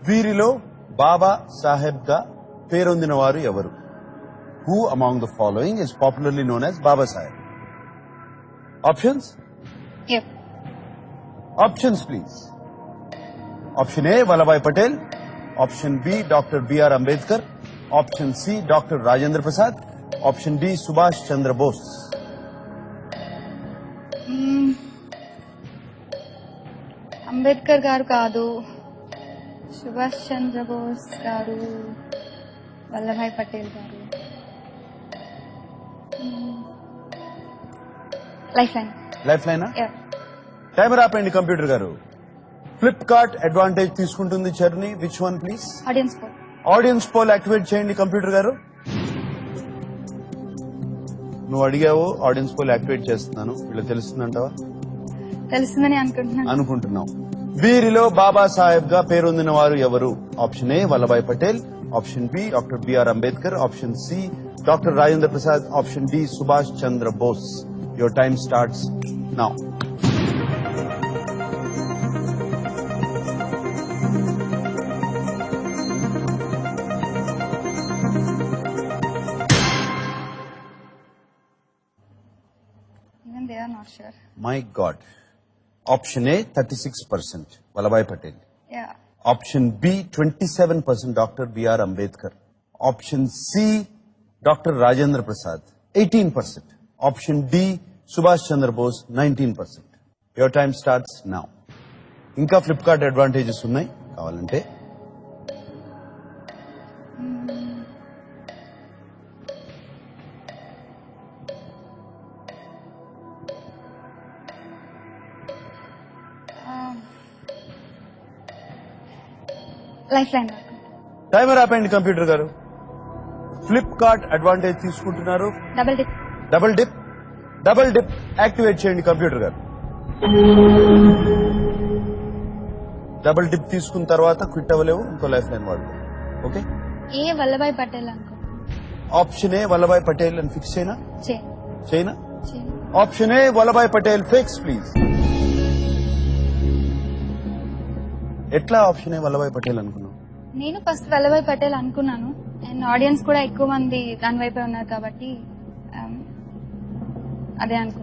వీరిలో బాబా సాహెబ్ గా పేరొందిన వారు ఎవరు? Who among the following is popularly known as Baba Saheb? Options? Yep. Options please. Option A, Vallabhbhai Patel. Option B, Dr. B.R. Ambedkar. Option C, Dr. Rajendra Prasad. Option D, Subhash Chandra Bose. Ambedkar గారు కాదు, సుభాష్ చంద్రబోస్ గారు, వల్లభాయ్ పటేల్ గారు. Life line timer ఆపండి computer గారు. Flipkart advantage తీసుకుంటుంది Charni. Which one please? Audience poll activate చేయండి computer గారు. నువ్వు అడిగావు, ఆడియన్స్ పోల్ యాక్టివేట్ చేస్తున్నాను. వీళ్ళు తెలుస్తుందంటావా? తెలుస్తుందని అనుకుంటున్నావు. వీరిలో బాబా సాహెబ్ గా పేరొందిన వారు ఎవరు? Option A Vallabhbhai Patel, option B doctor BR Ambedkar, option C doctor Rajendra Prasad, option D Subhash Chandra Bose. Your time starts now. Even they are not sure. My God. Option A, 36%, Vallabhbhai Patel. Yeah. Option B, 27%, Dr. B.R. Ambedkar. Option C, Dr. Rajendra Prasad, 18%. Option D, Subhash Chandra Bose, 19%. Your time starts now. ఇంకా Flipkart advantages ఉన్నాయి కావాలంటే. Life line. Timer ఆపండి computer గారు. Flipkart advantage తీసుకుంటున్నారు. Double dip activate చేయండి computer గారు. Double dip తీసుకున్న తర్వాత క్విట్ అవ్వలేవు, ఇంకో లైఫ్ లైన్ వాడు. ఓకే, ఏ వల్లభాయ్ పటేల్ అనుకో. ఆప్షన్ ఏ వల్లభాయ్ పటేల్ అని ఫిక్స్ చేయనా? చేయనా? చే. Option A Vallabhbhai Patel fix please. ఎట్లా ఆప్షన్ ఏ వల్లభాయ్ పటేల్ అనుకున్నావు? నేను ఫస్ట్ వల్లభాయ్ పటేల్ అనుకున్నాను, అండ్ ఆడియన్స్ కూడా ఎక్కువ మంది దాని వైపే ఉన్నారు కాబట్టి అదే అనుకున్నాను.